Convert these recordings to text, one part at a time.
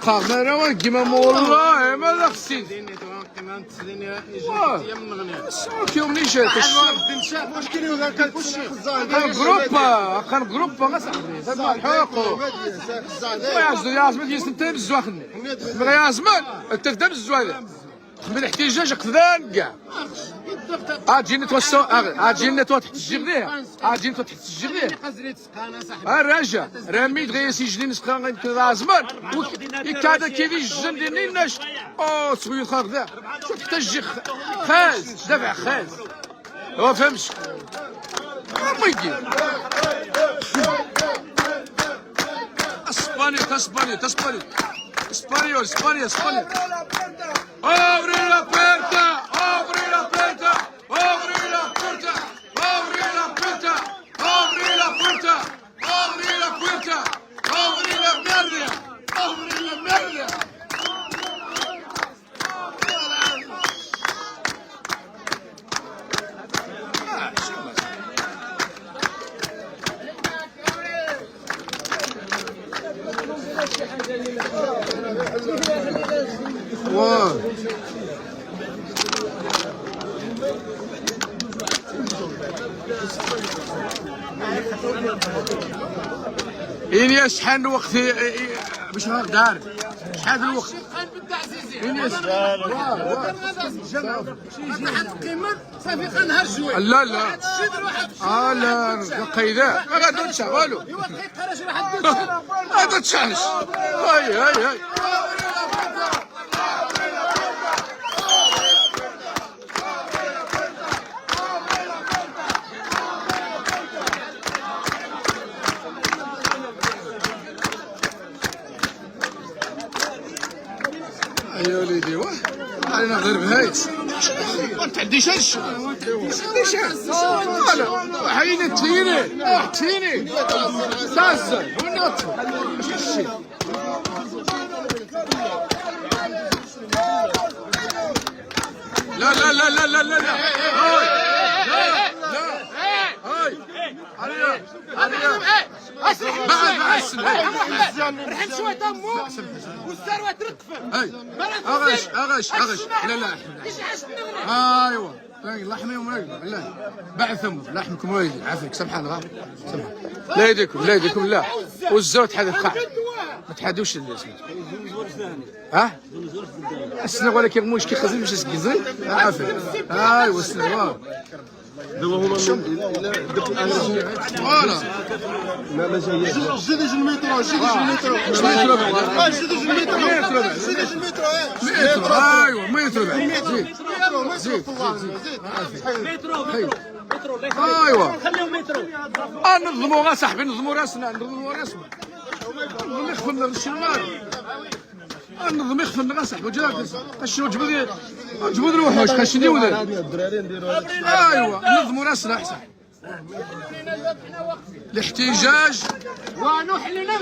قامنا وين كيما والله ما خصني كيوم نيشان واش كاين ولا كان جروب صاحبي تبع الحقوق يا زمان يسنتين الزواخني يا زمان انت تبدا بالزواخ من الاحتجاج قدان كاع اجيني توسو اجيني تو تحت الجغليه اجيني تو تحت الجغليه الرجا رميت غير سجلين سقان كازمان وكذا كيفي الجن ديالي الناس او صغير خاخ شو تحتاج خاز دافع خاز هو فهمش ما يدير اسبانيول Abre la puerta, abre la puerta, abre la puerta, abre la puerta, abre la puerta, abre la puerta, abre la mierda, abre la mierda. Wow. إني شحال الوقت باش دار شحال الوقت إني صافي غنهار شويه لا لا لا قيداء ما غادي نشغلوا هذا تشانش هاي يا وليدي واه علينا غير بهايت ما تعديش هادشي لا حيني تفيني تازل وين نطفو ماشي هادشي لا لا لا لا لا لا لا هاي رحم شويه تمو والثروه ترتفع اغش لا ايوا الله يحميهم لا بعثهم لحمكم ويلي عافيك سمحان الله سمحان لا يديكم لا والزوت حدا القاع ما تحادوش الاسم ها السنه ولكن مش كي خزين مش سكيزين عافيك ايوا السنه دابا هما فوالا ما جايين زيد المترو ايوا مترو ايوا خليهم مترو نظموا صاحبي نظموا راسنا نخفنا الشمال نظم يخفنا صاحبي جاك شنو جبدوا الوحوش خشني ولا الدراري نديروا ايوا نظموا راسنا احسن الاحتجاج ونحلنا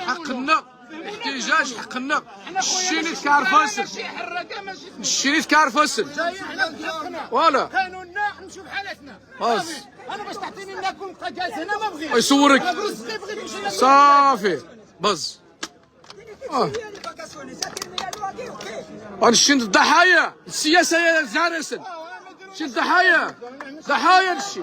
حقنا الاحتجاج حقنا الشينيت كارفاسل الشينيت كارفاسل فوالا قانوننا نشوف حالتنا بس انا باش تعطيني ناكل قجاز هنا ما بغيتش يصورك صافي بز نشد الضحايا السياسة يا زارسن شد ضحايا نشي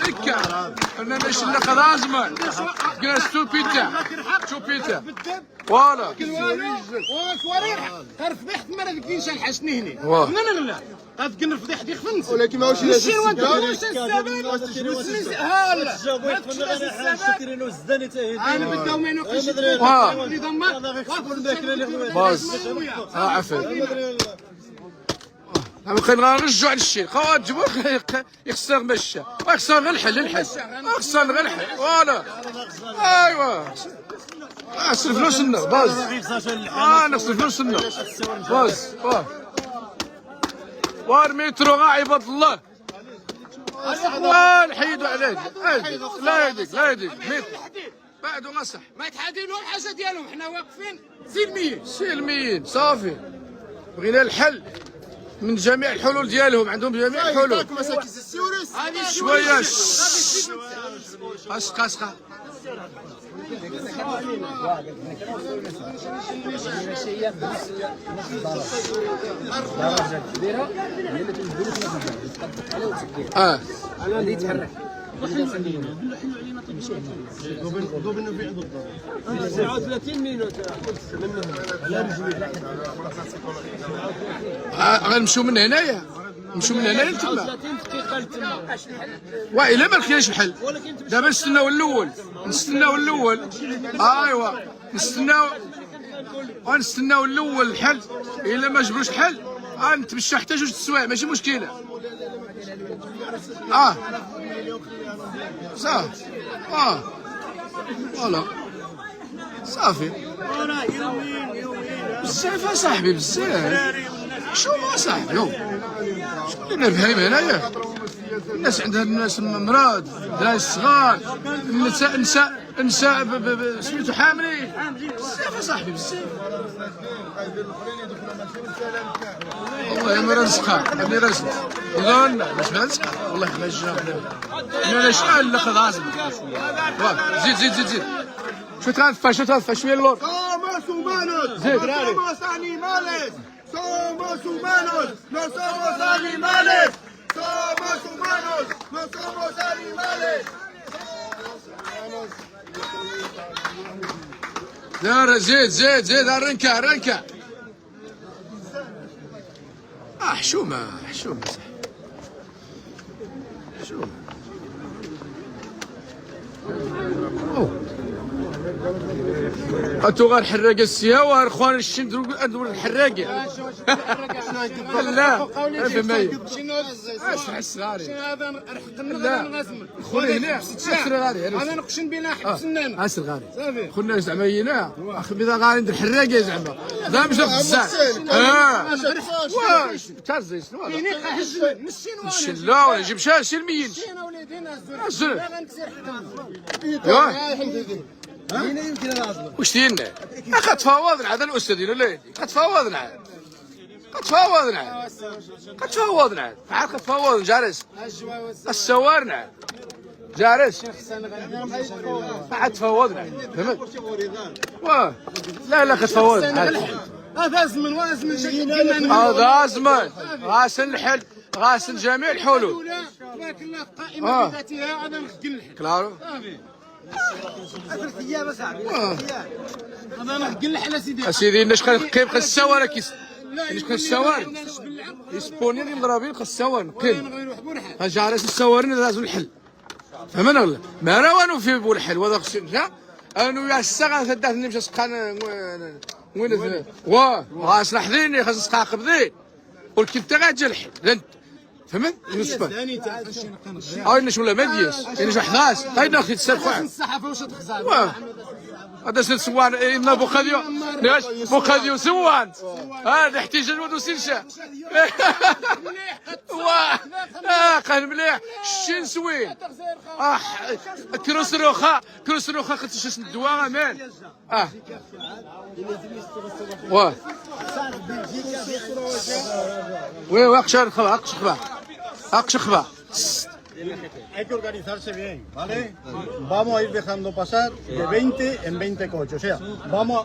اكا انا ماشي لك لازم جلس تو بيتا فوالا وصواريح تعرف فضيحة مرة ذيك اللي شلحشني هنا لا قد كنا فضيحة ديك خنس ولكن ماهوش ماشي وانت واش السبب هلا شكرين وزداني تاهيدي انا بداو ما ينوقش اللي ضمك باز عفوا نرجعوا للشيء خوات جبوا يخسر مشى يخسر غير الحل فوالا ايوا نصرف فلوس لنا باز نصرف فلوس لنا باز والمترو عباد الله نحيدوا عليه لا يديك بعدو غصح ما يتحدينوا الحاجه ديالهم، حنا واقفين سلميين. سلميين صافي. بغينا الحل من جميع الحلول ديالهم، عندهم جميع الحلول. شويه اسقى غادي يتحرك غنمشيو من هنايا، نمشيو من هنايا لتما. والا ما لقيناش الحل دابا نستناو الاول، ايوا نستناو الاول الحل. الا ما جبروش الحل غنتمشى حتى 2 السوايع ماشي مشكله. صافي فوالا صافي. بزاف اصاحبي بزاف. شو اصاحبي شو اللي فاهم هنايا؟ الناس عندها الناس مراد، الدراري الصغار، النساء سميتو حاملين. بزاف اصاحبي بزاف. والله ما رزقها هذه رزق يقولنا باش ما رزقها والله ما جا انا شحال لا خذ راسك. زيد شو تغفى شويه اللور. Somos humanos, زيد no somos animales. Somos humanos, no somos animales. Somos humanos, no somos animales. دار زيد الرنكه. حشومه صح حشومه. قلتو غير حراقه السياوه اخوان الشندرو ادور الحراقه. لا فهمي اسمع الصغاري هذا رحقنا غنغزم خويا هنا اسر غادي انا نقشن بينا حبسنا اسر غادي صافي. خونا زعما هنا اخي بدا غادي ندير حراقه زعما لا مش بزاف. واش تهزي شنو هذا؟ فيني قحجن نسين لا ولا جيب شي الميين انا وليدينا الزر. لا غنكسر واش ديالنا؟ تفاوضنا عاد الاستاذ ديالو لا يدي تفاوضنا عاد تفاوضنا جالس السوارنا جالس عاد تفاوضنا فهمت؟ لا كتفاوضنا هذا زمن وازمن هذا زمن غاسل الحل غاسل جميع الحلول. لكن القائمه بذاتها هذا نخدم الحل كلارو هذا نخدم الحل اسيدي. اسيدي ناش كيبقى السوار كيس ناش السوار يسبوني اللي مضربين السوار نقيم ها جارس السوارين رازو الحل فهمنا ولا ما راوانو في بو الحل وهذا خصنا انو يا الساعه سداتني باش سقان وين غاس لحظيني خاص نسقى قبضي قلت انت غاجي الحل فهمت؟ هاي ولا ما دياش يعني واحد غاس هاي ناخذ السلخ الصحافه واش تخزر هذا سوان إن بوخاديو سوان هذا احتجاج ودوسيلشا قال مليح الشين سوين كروس روخا خاطرش الدواء امان اقشخبا Hay que organizarse bien, ¿vale? Vamos a ir dejando pasar de 20 en 20 coches, o sea, vamos a...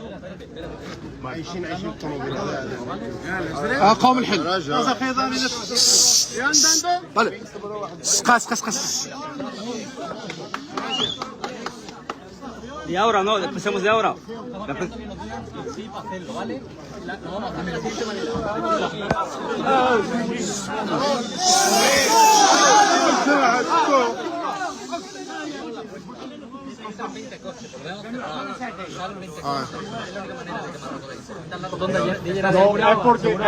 قوم الحل قاس de ahora, no, empecemos de ahora. No,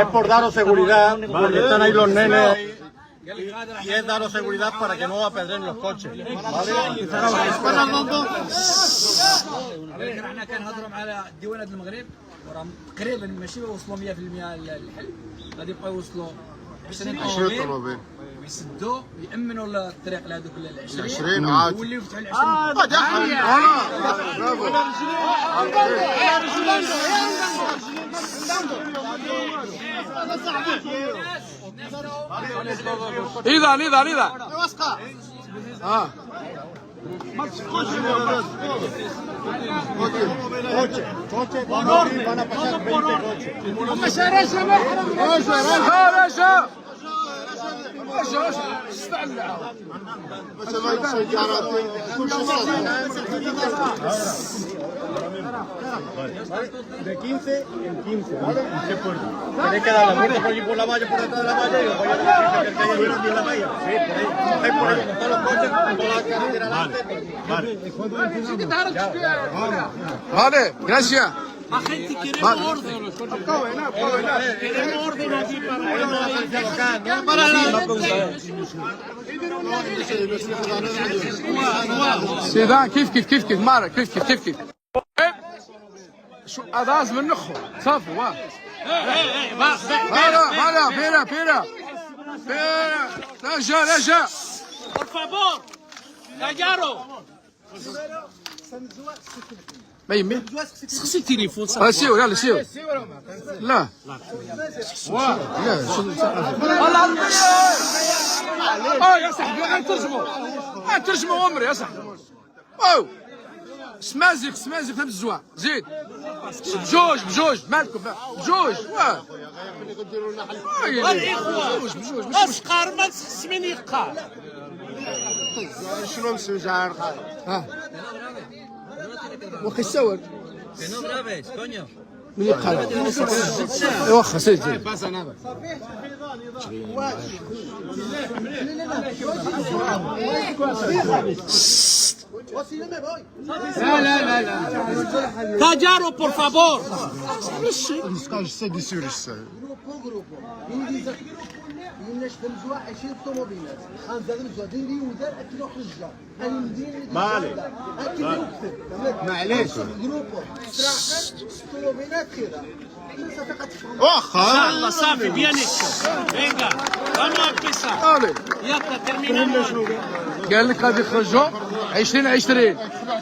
es por daros seguridad, porque están ahí los nenes y es daros seguridad para que no apedren los coches, ¿vale? احنا كنهضروا مع ديوانات المغرب وراهم قريبا ماشي وصلوا 100% الحل غادي يبقاو يوصلوا 20 طوموبيل يسدوا يامنوا الطريق لهذوك ال 20 20 عاد ويوليو يفتحوا ال 20 هذا حل إذا De 15 en 15. ¿Qué puerto? Tenéis que dar la vuelta por allí por la valla, por detrás de la valla y os vais a dar que hay allí en la valla. Sí, por ahí. Por ahí, con todos los coches, con toda la carretera delante. Vale, gracias. Agente, queremos orden. Queremos orden aquí سيدان كيف مارك كيف شو أداز من نخو صافي واه بيرا لا جا Por favor, Gallaro. ما يمي سقسي التليفون صافي. سيو لا يا صاحبي غنترجموا عمري يا صاحبي واو سمازيق بالزوا زيد بجوج مالكم بجوج واه والإخوة أسقر ما تسقس من يقار. شنو مسوجار واخا يساور من يقال واخا سير Gallaro, por favor. معليش واخا يلا صافي bien hecho. Venga, vamos a empezar. يلا terminamos. قال لك غادي يخرجوا 20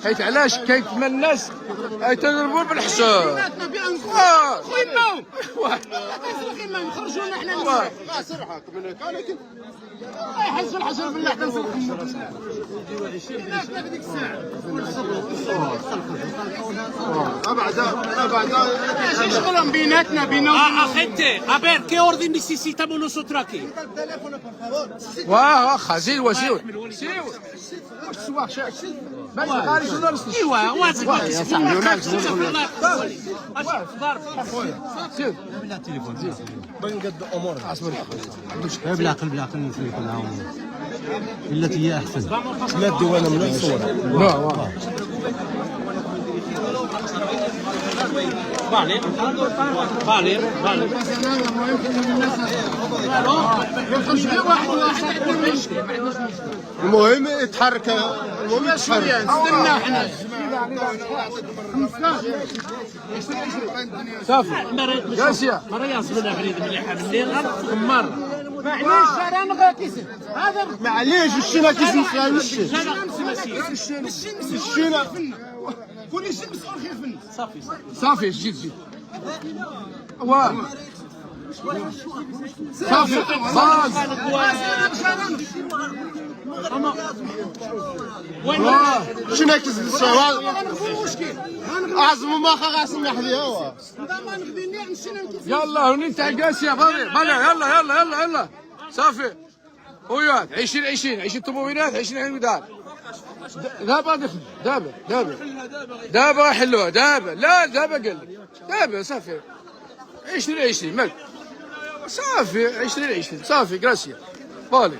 حيت علاش كاين تما الناس يتضربوا بالحساب خيمهم خرجونا حنا سرحك من هيك ولكن يحس الحسن بالله كنسرقوا اش شغلهم بيناتنا اخنتي ابير كي اوردي نيسيسيتامو نوسوترا aquí. واخا زيد وسيو ايوا واثق يا صاحبي بنقد امورنا. بالعقل نسلك معاهم التي هي احسن. لا الديوانه من الصوره. Vale. المهم يتحرك استنى احنا صافي جالسيا مرياس بن فريد مليحه بالليل خمار معليش انا نغاكسن هذا معليش الشينا كيسمس الشينا كل شيء مسؤول خير فن صافي جيت واه صافي باز شنو كيسمس اعظم ما خاصم يحذي هو يلا هوني تاع قاسيا بلا يلا صافي وياك 20 طوموبيلات 20 ودار دابا دخل دابا حلوها دابا قال لك دابا صافي 20 مالك صافي 20 صافي غراسيا فوالا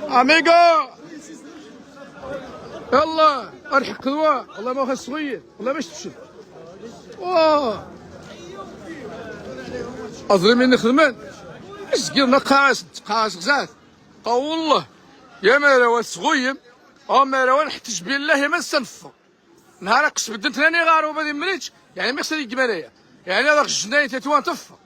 اميغو يلا ارحق قدوه والله ما خاص صغير والله باش تفشل واه اظلمي نخدمن مسكين قاص غزات والله يا مروان صغيم او مروان حتى بالله ما نستنفق نهار قص بدنت راني غارو ما مريتش يعني ما يخسر يجماليا يعني هذاك الجنايه تتوان تفق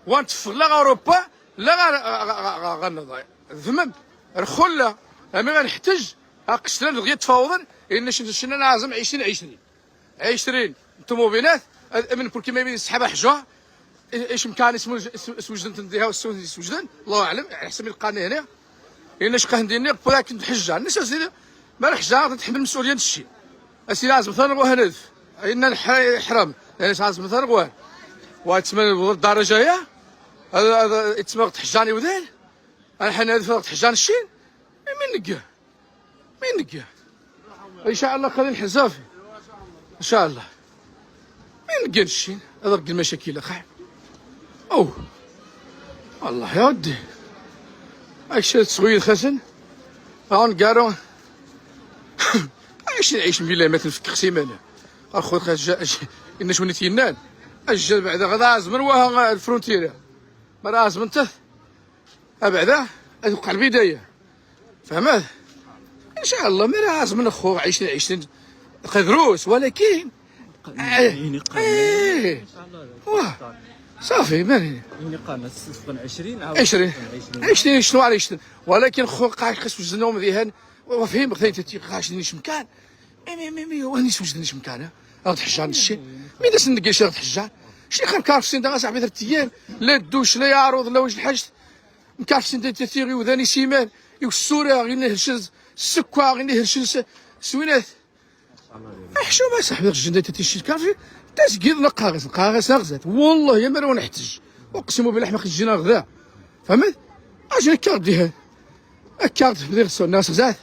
ونتفق لا اوروبا لا غنضايع ذمم رخله امي غنحتج قشتنا دغيا تفاوضا ان شنا لازم 20 طوموبيلات من كل كيما يبين السحابه حجوه ايش مكان اسمه سوجدن تنديها والسوجدن سوجدن الله اعلم على حسب القانون هنا الا شقاه ندير ولكن نحجها الناس اسيدي ما نحجها تحمل المسؤوليه الشيء اسي لازم مثلا نبغى هندف ان الحرام يعني لازم مثلا نبغى وتسمى الدرجه هي هذا يتسمى تحجاني وذال انا حنا تحجان الشين مين نقاه ان شاء الله قادر الحزافي ان شاء الله مين نقاه الشين هذا رق المشاكل اخي او والله يا ودي ايش تصوير خسن هون قالوا عايش بالله ما تنفك سيمانه اخو إن شو نتينان اجل بعدا غدا عزمن وها الفرونتيرا ما عزمنته بعدا توقع البدايه فهمت ان شاء الله ما عزمن اخو عايشين قدروس ولكن صافي مالي قامت 20 شنو على 20 ولكن خو قاعد وزنهم ذيهن وفهم خذيتي قاشني شمكان مي واني سوجدني شمكانه غاد حجان الشي مين داس ندقي شي غاد حجان شي خان كارفسين دا صاحبي 3 ايام لا الدوش لا يعرض لا واش الحاجه مكارفسين دا تيغي وذاني سيمان يوسورا غير نهرشز السكوا غير نهرشز سوينات حشومه صاحبي الجنده تيشي كارفي تسقيض نقاغس غزات والله يا مرا نحتج اقسم بالله حنا خرجنا غدا فهمت اجي الكارت ديها الكارت بدي غسل الناس غزات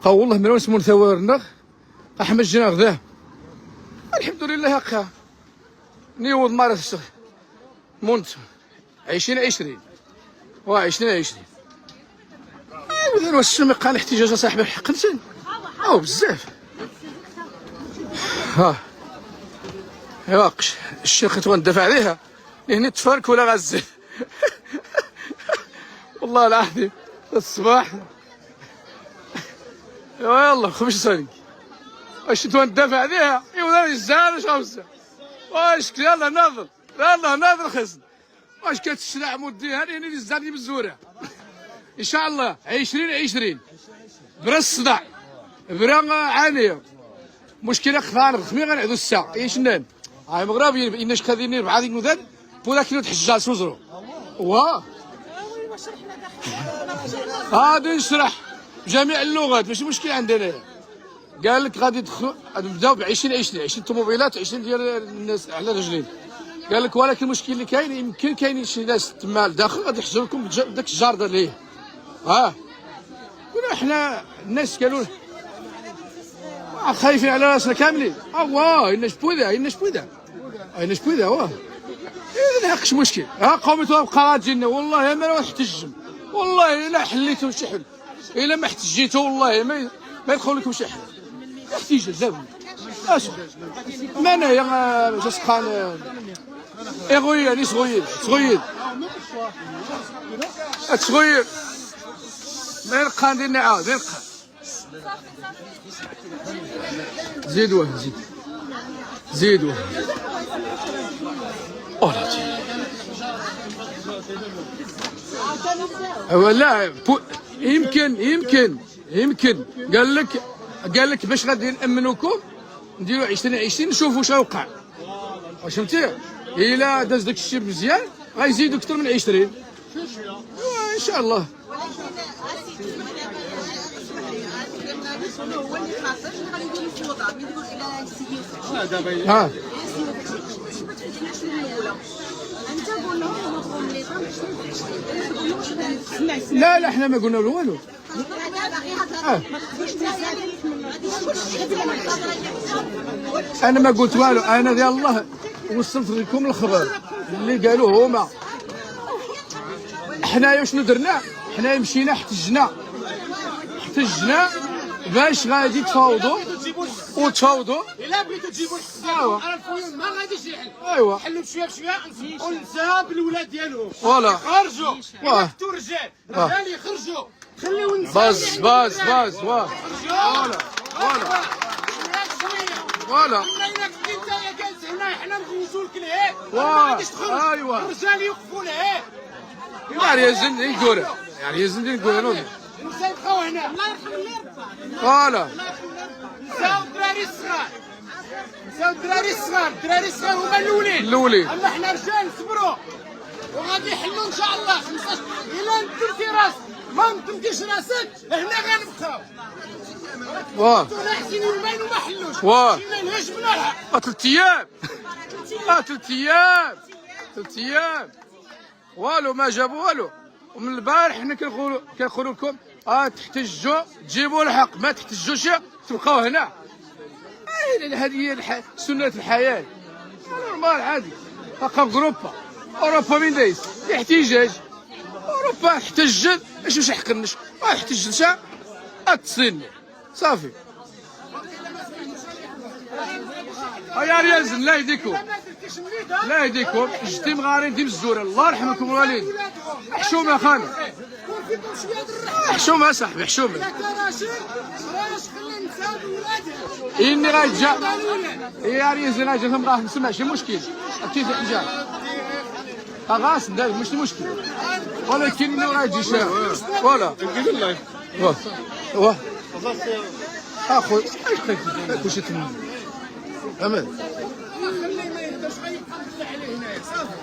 قا والله مرا نسمون ثوارنا احمد جينا غدا الحمد لله هكا نيوض مارس مونت 20 و20 ايوا واش قال احتجاج صاحبي حق نسن او بزاف ها يواقش الشيخ توندفع عليها هنا تفارك ولا غزه والله العظيم الصباح يلا خمس سنين واش توندفع عليها ايوا الزهر شامسه واش يلا ناظر خزن واش كتشرع مودي هاني اللي الزهر بالزوره ان شاء الله 20 برا الصداع برا عانيه مشكله خضار خمي غنعدو الساعه ايش نان هاي مغربي اناش كاديني 4 ديك نودان بولا كيلو تحجال سوزرو واه غادي نشرح بجميع اللغات ماشي مشكل عندنا قال لك غادي نبداو ب 20 طوموبيلات 20 ديال الناس على رجلين قال لك ولكن المشكل اللي كاين يمكن كاينين شي ناس تما لداخل غادي يحجروا لكم داك الجارده ليه كنا حنا الناس قالوا خايفين على راسنا كاملين واه إناش بوذا واه إذا هاكش مشكل قومتوا بقرات جينا والله ما راح تحتجم والله الا حليتوا شي حل الا ما احتجيتوا والله ما يدخل لكم شي حل احتجاج زاوي اش ما انايا جا سقان اغويا ني صغير ما يلقى ندير عاود يلقى زيد واحد زيد واحد لا يمكن قال لك باش غادي نامنوكم نديروا 20 نشوفوا واش غيوقع واش فهمتي الا داز داك الشيء مزيان غيزيدوا اكثر من 20 ان شاء الله لا احنا ما قلنا له والو انا ما قلت والو انا ديال الله وصلت لكم الخبر اللي قالوه هما حنايا شنو درنا حنايا مشينا احتجنا باش غادي تفاوضوا الا بغيتوا تجيبوا الحساب على الفيوم ما غاديش يحل ايوا حلوا بشويه ونسى بالولاد ديالهم فوالا خرجوا وقفتوا الرجال يخرجوا خليو النساء باز فوالا فوالا. انا كنت انت يا جالس هنا حنا نغوصوا لك لهيه واه. ما غاديش تخرج. أيوا. الرجال يوقفوا لهيه يعني يزن يقول يعني يزن يقول النساء يبقاو هنا. الله يرحم اللي يرفع. فوالا. نساو الدراري الصغار، نساو الدراري الصغار، الدراري الصغار هما الاولين. الاولين. اما حنا رجال نصبروا وغادي يحلوا ان شاء الله. 15 الا نتمتي راسك ما نتمتيش راسك هنا غنبقاو. واه. انتوما حسين يبانوا ما حلوش. واه. شي ما لهاش بلا الحق. 3 ايام. 3 ايام. 3 ايام. والو ما جابوا والو. ومن البارح حنا كنقولوا لكم تحتجوا تجيبوا الحق، ما تحتجوش تبقاو هنا. هذه هي سنة الحياة. نورمال عادي. بقى اوروبا. اوروبا من دايس احتجاج. اوروبا احتجت واش يحقنش، ما احتجتش اتصلني صافي. يا رياز الله يهديكم، الله يهديكم. جدي مغارين ديال الزوره الله يرحمكم الوالدين. حشومه خانه، حشومه صاحبي حشومه. إني غايتجا يا رياز غايتجا ما نسمعش ماشي مشكل. اكيد الحجاب غاس داير ماشي مشكل، ولكن غايتجي شاب فوالا. واه اخويا واش تم أمل. خليه ما يهدرش غيبقى عليه هنايا صافي.